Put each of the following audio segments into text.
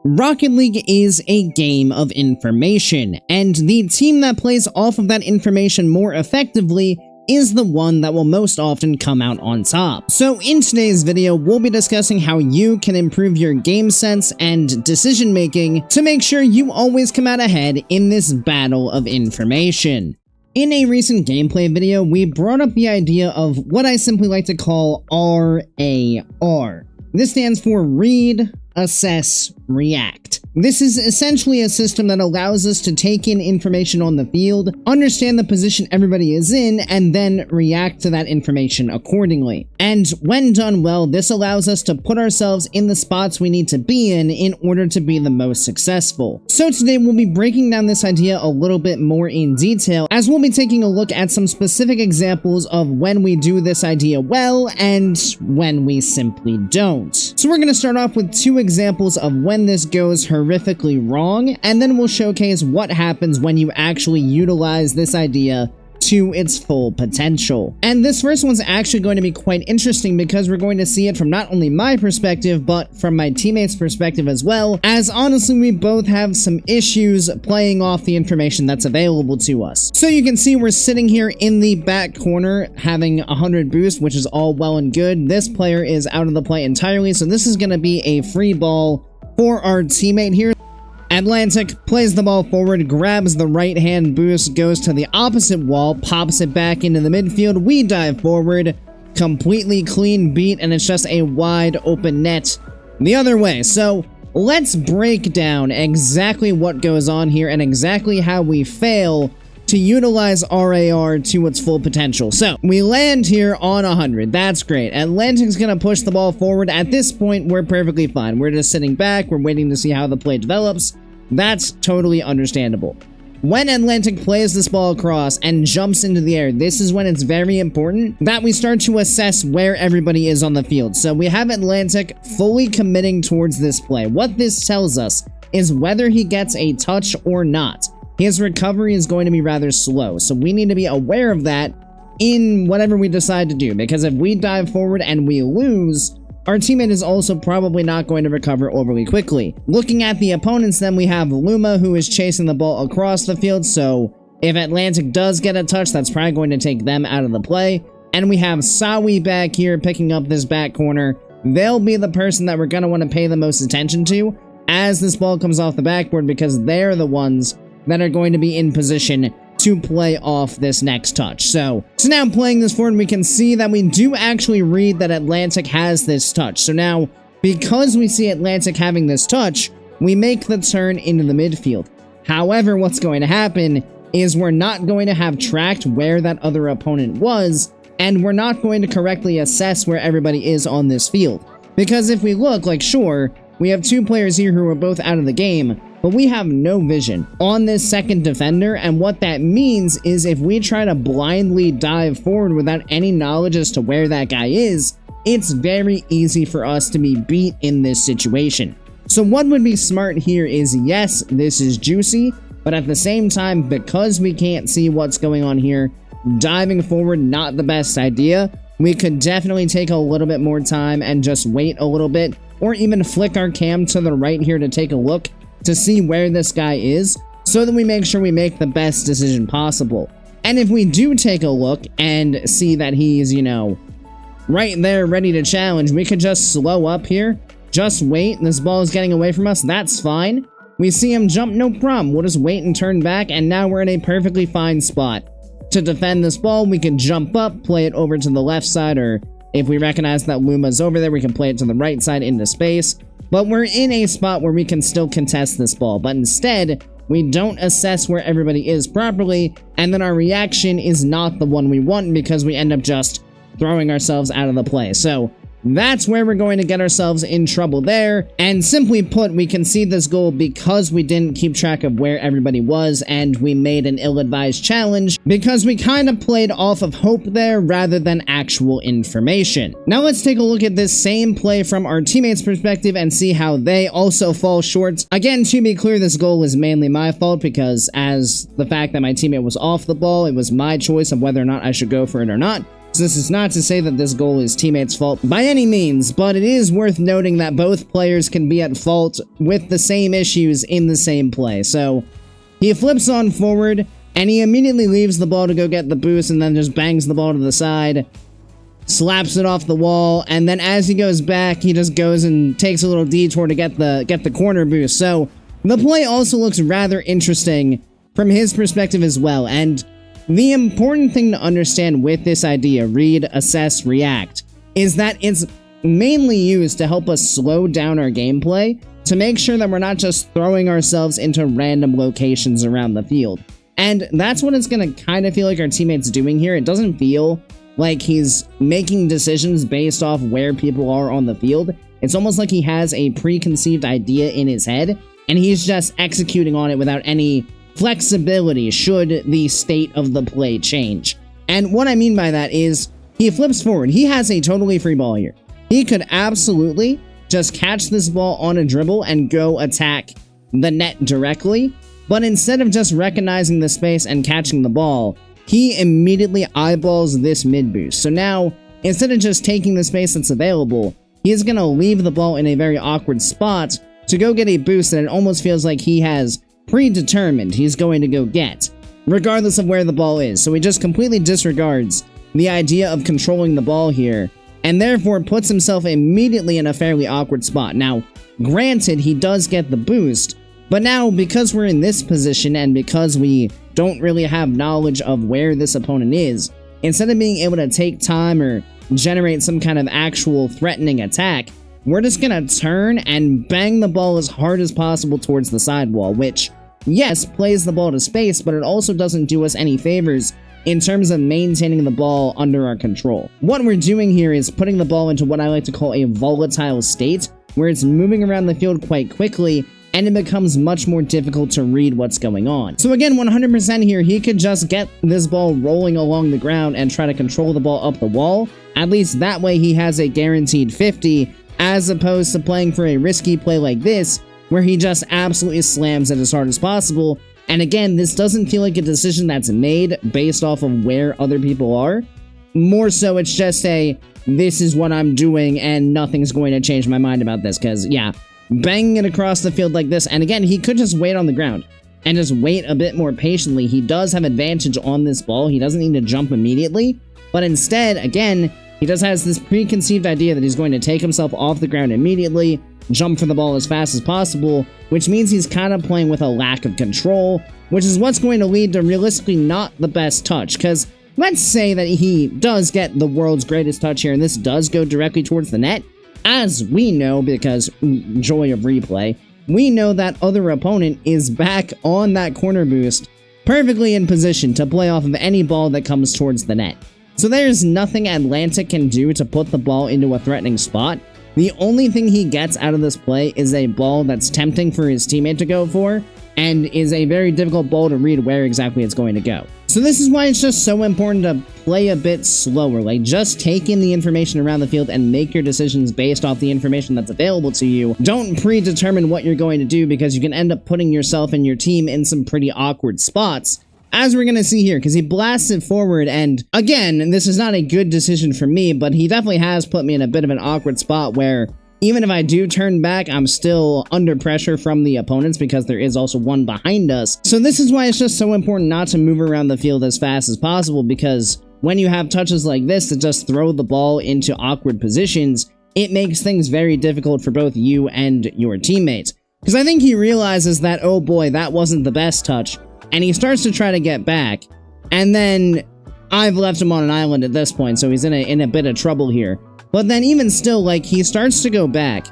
Rocket League is a game of information, and the team that plays off of that information more effectively is the one that will most often come out on top. So in today's video, we'll be discussing how you can improve your game sense and decision making to make sure you always come out ahead in this battle of information. In a recent gameplay video, we brought up the idea of what I simply like to call R.A.R. This stands for Read, Assess, React. This is essentially a system that allows us to take in information on the field, understand the position everybody is in, and then react to that information accordingly. And when done well, this allows us to put ourselves in the spots we need to be in order to be the most successful. So today we'll be breaking down this idea a little bit more in detail, as we'll be taking a look at some specific examples of when we do this idea well and when we simply don't. So we're going to start off with two examples of when this goes horrifically wrong, and then we'll showcase what happens when you actually utilize this idea to its full potential. And this first one's actually going to be quite interesting because we're going to see it from not only my perspective, but from my teammates' perspective as well, as honestly we both have some issues playing off the information that's available to us. So you can see we're sitting here in the back corner having 100 boost, which is all well and good. This player is out of the play entirely, so this is going to be a free ball for our teammate here. Atlantic plays the ball forward, grabs the right hand boost, goes to the opposite wall, pops it back into the midfield. We dive forward, completely clean beat, and it's just a wide open net the other way. So let's break down exactly what goes on here and exactly how we fail to utilize R.A.R. to its full potential. So we land here on 100. That's great. Atlantic's gonna push the ball forward. At this point, we're perfectly fine. We're just sitting back. We're waiting to see how the play develops. That's totally understandable. When Atlantic plays this ball across and jumps into the air, this is when it's very important that we start to assess where everybody is on the field. So we have Atlantic fully committing towards this play. What this tells us is whether he gets a touch or not, his recovery is going to be rather slow. So we need to be aware of that in whatever we decide to do, because if we dive forward and we lose, our teammate is also probably not going to recover overly quickly. Looking at the opponents, then we have Luma, who is chasing the ball across the field, so if Atlantic does get a touch, that's probably going to take them out of the play. And we have Sawi back here picking up this back corner. They'll be the person that we're going to want to pay the most attention to as this ball comes off the backboard, because they're the ones that are going to be in position to play off this next touch. So now playing this forward, we can see that we do actually read that Atlantic has this touch. So now, because we see Atlantic having this touch, we make the turn into the midfield. However, what's going to happen is we're not going to have tracked where that other opponent was, and we're not going to correctly assess where everybody is on this field. Because if we look, like, sure, we have two players here who are both out of the game, but we have no vision on this second defender, and what that means is if we try to blindly dive forward without any knowledge as to where that guy is, it's very easy for us to be beat in this situation. So what would be smart here is, yes, this is juicy, but at the same time, because we can't see what's going on here, diving forward, not the best idea. We could definitely take a little bit more time and just wait a little bit, or even flick our cam to the right here to take a look to see where this guy is, so that we make sure we make the best decision possible. And if we do take a look and see that he's, you know, right there ready to challenge, we could just slow up here, just wait, this ball is getting away from us, that's fine. We see him jump, no problem, we'll just wait and turn back, and now we're in a perfectly fine spot. To defend this ball, we can jump up, play it over to the left side, or if we recognize that Luma's over there, we can play it to the right side into space. But we're in a spot where we can still contest this ball, but instead, we don't assess where everybody is properly, and then our reaction is not the one we want because we end up just throwing ourselves out of the play. So that's where we're going to get ourselves in trouble there, and simply put, we concede this goal because we didn't keep track of where everybody was, and we made an ill-advised challenge because we kind of played off of hope there rather than actual information. Now let's take a look at this same play from our teammates' perspective and see how they also fall short. Again, to be clear, this goal is mainly my fault because as the fact that my teammate was off the ball, it was my choice of whether or not I should go for it or not. So this is not to say that this goal is teammates' fault by any means, but it is worth noting that both players can be at fault with the same issues in the same play. So he flips on forward, and he immediately leaves the ball to go get the boost and then just bangs the ball to the side, slaps it off the wall, and then as he goes back, he just goes and takes a little detour to get the corner boost. So the play also looks rather interesting from his perspective as well, and the important thing to understand with this idea, read, assess, react, is that it's mainly used to help us slow down our gameplay to make sure that we're not just throwing ourselves into random locations around the field. And that's what it's going to kind of feel like our teammate's doing here. It doesn't feel like he's making decisions based off where people are on the field. It's almost like he has a preconceived idea in his head, and he's just executing on it without any flexibility should the state of the play change. And what I mean by that is, he flips forward. He has a totally free ball here. He could absolutely just catch this ball on a dribble and go attack the net directly, but instead of just recognizing the space and catching the ball, he immediately eyeballs this mid boost. So now, instead of just taking the space that's available, he's going to leave the ball in a very awkward spot to go get a boost that it almost feels like he has predetermined he's going to go get, regardless of where the ball is. So he just completely disregards the idea of controlling the ball here, and therefore puts himself immediately in a fairly awkward spot. Now, granted, he does get the boost, but now, because we're in this position, and because we don't really have knowledge of where this opponent is, instead of being able to take time or generate some kind of actual threatening attack, we're just gonna turn and bang the ball as hard as possible towards the sidewall, which, yes, plays the ball to space, but it also doesn't do us any favors in terms of maintaining the ball under our control. What we're doing here is putting the ball into what I like to call a volatile state, where it's moving around the field quite quickly, and it becomes much more difficult to read what's going on. So again, 100% here, he could just get this ball rolling along the ground and try to control the ball up the wall. At least that way he has a guaranteed 50, as opposed to playing for a risky play like this, where he just absolutely slams it as hard as possible. And again, this doesn't feel like a decision that's made based off of where other people are. More so, it's just a, this is what I'm doing, and nothing's going to change my mind about this, because, yeah, banging it across the field like this, and again, he could just wait on the ground and just wait a bit more patiently. He does have advantage on this ball. He doesn't need to jump immediately, but instead, again, he just has this preconceived idea that he's going to take himself off the ground immediately, jump for the ball as fast as possible, which means he's kind of playing with a lack of control, which is what's going to lead to realistically not the best touch, because let's say that he does get the world's greatest touch here, and this does go directly towards the net. As we know, because joy of replay, we know that other opponent is back on that corner boost, perfectly in position to play off of any ball that comes towards the net. So there's nothing Atlantic can do to put the ball into a threatening spot. The only thing he gets out of this play is a ball that's tempting for his teammate to go for, and is a very difficult ball to read where exactly it's going to go. So this is why it's just so important to play a bit slower. Like, just take in the information around the field and make your decisions based off the information that's available to you. Don't predetermine what you're going to do, because you can end up putting yourself and your team in some pretty awkward spots, as we're going to see here, because he blasts it forward, and again, this is not a good decision for me, but he definitely has put me in a bit of an awkward spot where even if I do turn back, I'm still under pressure from the opponents, because there is also one behind us. So this is why it's just so important not to move around the field as fast as possible, because when you have touches like this that just throw the ball into awkward positions, it makes things very difficult for both you and your teammates. Because I think he realizes that, oh boy, that wasn't the best touch, and he starts to try to get back, and then I've left him on an island at this point, so he's in a bit of trouble here. But then even still, like, he starts to go back,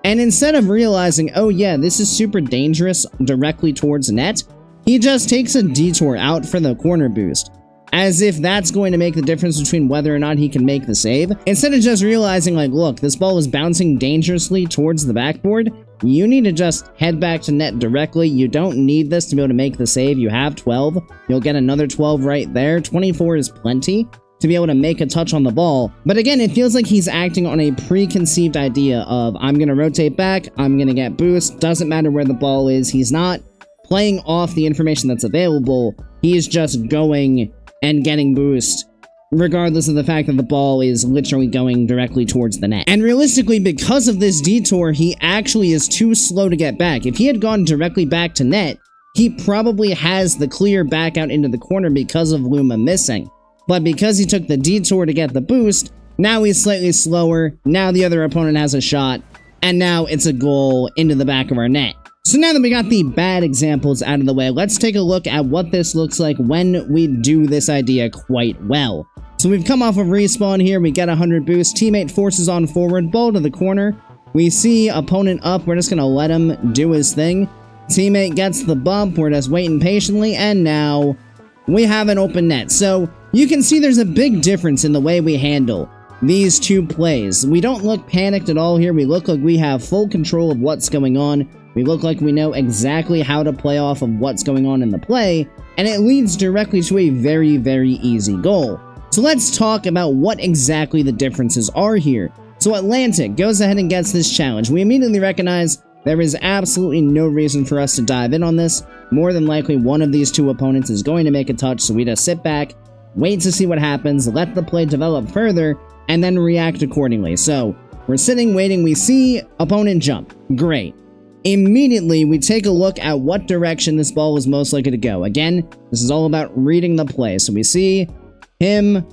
and instead of realizing, oh yeah, this is super dangerous directly towards net, he just takes a detour out for the corner boost, as if that's going to make the difference between whether or not he can make the save. Instead of just realizing, like, look, this ball is bouncing dangerously towards the backboard, you need to just head back to net directly. You don't need this to be able to make the save. You have 12. You'll get another 12 right there. 24 is plenty to be able to make a touch on the ball. But again, it feels like he's acting on a preconceived idea of, I'm going to rotate back, I'm going to get boost, doesn't matter where the ball is. He's not playing off the information that's available. He's just going and getting boost regardless of the fact that the ball is literally going directly towards the net. And realistically, because of this detour, he actually is too slow to get back. If he had gone directly back to net, he probably has the clear back out into the corner because of Luma missing. But because he took the detour to get the boost, now he's slightly slower, now the other opponent has a shot, and now it's a goal into the back of our net. So now that we got the bad examples out of the way, let's take a look at what this looks like when we do this idea quite well. So we've come off of respawn here, we get 100 boost, teammate forces on forward, ball to the corner. We see opponent up, we're just gonna let him do his thing. Teammate gets the bump, we're just waiting patiently, and now we have an open net. So you can see there's a big difference in the way we handle these two plays. We don't look panicked at all here, we look like we have full control of what's going on. We look like we know exactly how to play off of what's going on in the play, and it leads directly to a very, very easy goal. So let's talk about what exactly the differences are here. So Atlantic goes ahead and gets this challenge. We immediately recognize there is absolutely no reason for us to dive in on this. More than likely, one of these two opponents is going to make a touch, so we just sit back, wait to see what happens, let the play develop further, and then react accordingly. So we're sitting, waiting, we see opponent jump. Great. Immediately, we take a look at what direction this ball is most likely to go. Again, this is all about reading the play. So we see him,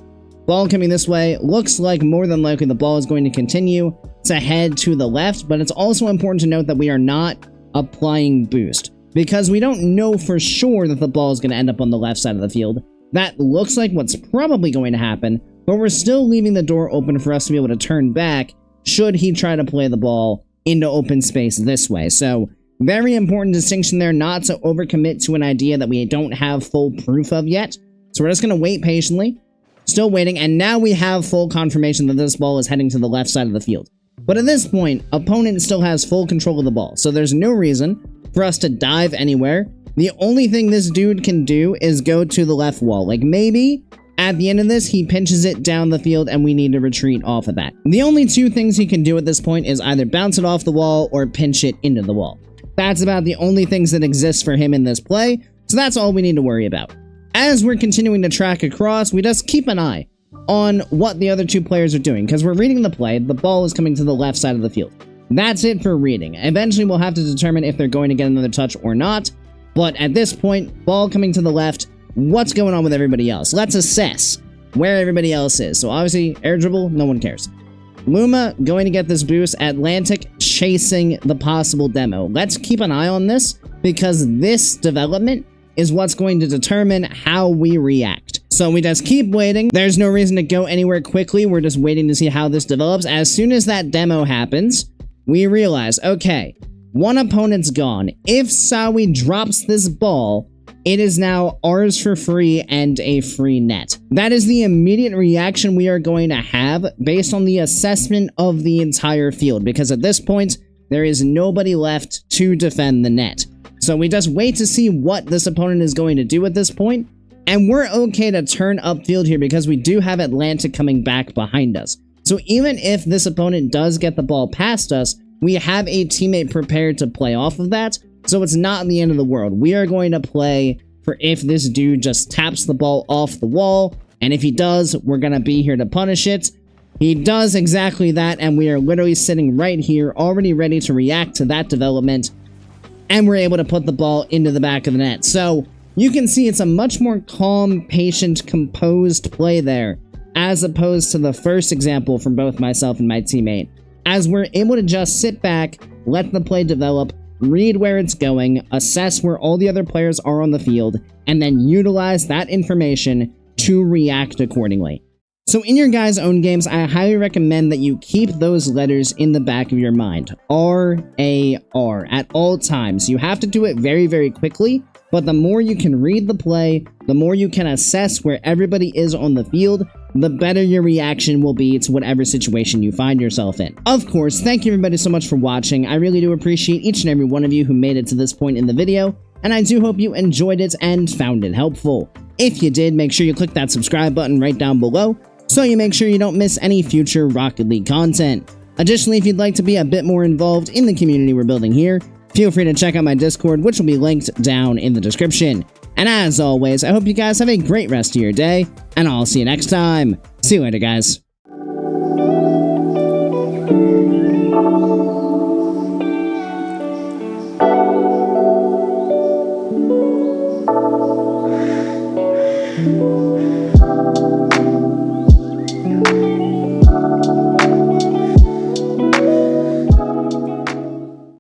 ball coming this way. Looks like more than likely the ball is going to continue to head to the left, but it's also important to note that we are not applying boost because we don't know for sure that the ball is going to end up on the left side of the field. That looks like what's probably going to happen, but we're still leaving the door open for us to be able to turn back should he try to play the ball into open space this way. So very important distinction there, not to overcommit to an idea that we don't have full proof of yet. So we're just going to wait patiently, still waiting, and now we have full confirmation that this ball is heading to the left side of the field. But at this point, opponent still has full control of the ball, so there's no reason for us to dive anywhere. The only thing this dude can do is go to the left wall. Like maybe at the end of this, he pinches it down the field and we need to retreat off of that. The only two things he can do at this point is either bounce it off the wall or pinch it into the wall. That's about the only things that exist for him in this play, so that's all we need to worry about. As we're continuing to track across, we just keep an eye on what the other two players are doing, because we're reading the play, the ball is coming to the left side of the field. That's it for reading. Eventually we'll have to determine if they're going to get another touch or not, but at this point, ball coming to the left, what's going on with everybody else? Let's assess where everybody else is. So obviously, air dribble, no one cares. Luma going to get this boost. Atlantic chasing the possible demo. Let's keep an eye on this because this development is what's going to determine how we react. So we just keep waiting. There's no reason to go anywhere quickly. We're just waiting to see how this develops. As soon as that demo happens, we realize, okay, one opponent's gone. If Sawi drops this ball, it is now ours for free and a free net. That is the immediate reaction we are going to have based on the assessment of the entire field, because at this point, there is nobody left to defend the net. So we just wait to see what this opponent is going to do at this point, and we're okay to turn upfield here because we do have Atlantic coming back behind us. So even if this opponent does get the ball past us, we have a teammate prepared to play off of that, so it's not the end of the world. We are going to play for if this dude just taps the ball off the wall, and if he does, we're going to be here to punish it. He does exactly that, and we are literally sitting right here, already ready to react to that development, and we're able to put the ball into the back of the net. So you can see it's a much more calm, patient, composed play there, as opposed to the first example from both myself and my teammate, as we're able to just sit back, let the play develop, read where it's going, assess where all the other players are on the field, and then utilize that information to react accordingly. So in your guys' own games, I highly recommend that you keep those letters in the back of your mind. R.A.R. at all times. You have to do it very, very quickly, but the more you can read the play, the more you can assess where everybody is on the field, the better your reaction will be to whatever situation you find yourself in. Of course, thank you everybody so much for watching. I really do appreciate each and every one of you who made it to this point in the video, and I do hope you enjoyed it and found it helpful. If you did, make sure you click that subscribe button right down below, so you make sure you don't miss any future Rocket League content. Additionally, if you'd like to be a bit more involved in the community we're building here, feel free to check out my Discord, which will be linked down in the description. And as always, I hope you guys have a great rest of your day, and I'll see you next time. See you later, guys. Thank you.